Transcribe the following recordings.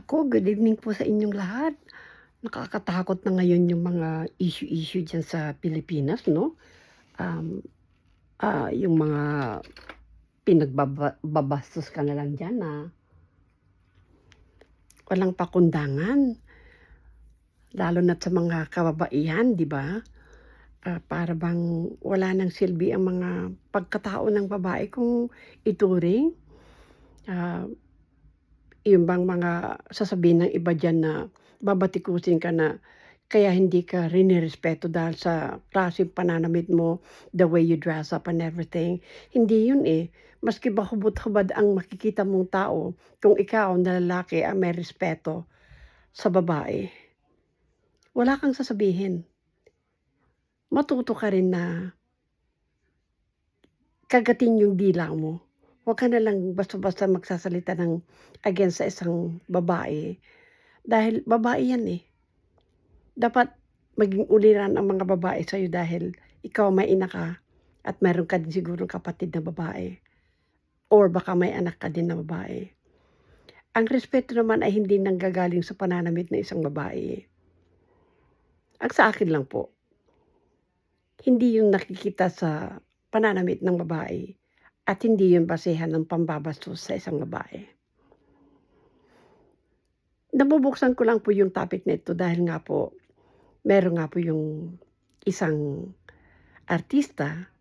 Good evening po sa inyong lahat. Nakakatakot na ngayon yung mga issue-issue diyan sa Pilipinas 'no. Um, yung mga babastos ka na lang diyan na walang pakundangan, lalo na't sa mga kababaihan, 'di ba? Para bang wala ng silbi ang mga pagkatao ng babae kung ituring. Ah, yung bang mga sasabihin ng iba diyan na babatikusin ka na kaya hindi ka rinirespeto dahil sa klaseng pananamit mo, the way you dress up and everything. Hindi yun, eh. Maski ba hubot-hubad ang makikita mong tao, kung ikaw na lalaki ang may respeto sa babae, wala kang sasabihin. Matuto ka rin na kagatin yung dila mo. Huwag ka na lang basta-basta magsasalita ng against sa isang babae, dahil babae yan, eh. Dapat maging uliran ang mga babae sa'yo dahil ikaw may ina ka at meron ka din sigurong kapatid na babae or baka may anak ka din na babae. Ang respeto naman ay hindi nanggagaling sa pananamit ng isang babae. Ang sa akin lang po, hindi yun nakikita sa pananamit ng babae at hindi yun basehan ng pambabastos sa isang babae. Nabubuksan ko lang po yung topic na ito dahil nga po, meron nga po yung isang artista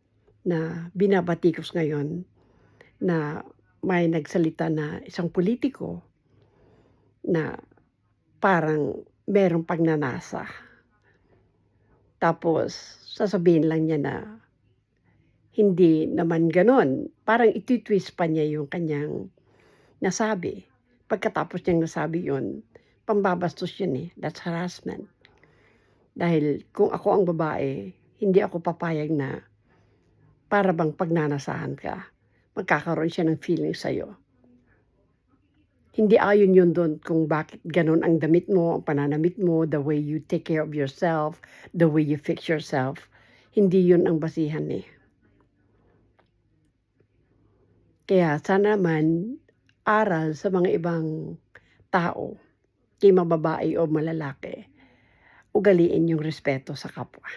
na binabatikos ngayon na may nagsalita na isang politiko na parang merong pagnanasa. Tapos sasabihin lang niya na hindi naman gano'n, parang iti-twist pa niya yung kanyang nasabi. Pagkatapos niyang nasabi yun, pambabastos yun, eh, that's harassment. Dahil kung ako ang babae, hindi ako papayag na para bang pagnanasahan ka, magkakaroon siya ng feeling sa'yo. Hindi ayon yun dun kung bakit gano'n ang damit mo, ang pananamit mo, the way you take care of yourself, the way you fix yourself. Hindi yun ang basihan, eh. Kaya sana naman aral sa mga ibang tao, di mababae o malalaki, ugaliin yung respeto sa kapwa.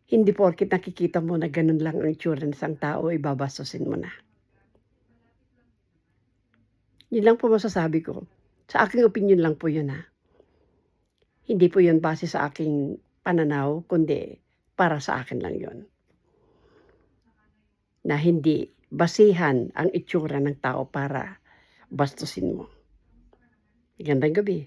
Hindi porket nakikita mo na gano'n lang ang itsura ng isang tao, babastusin mo na. Yun lang po masasabi ko. Sa aking opinyon lang po yun, Hindi po yun base sa aking pananaw, kundi para sa akin lang yun. Na hindi basehan ang itsura ng tao para bastusin mo. Magandang gabi.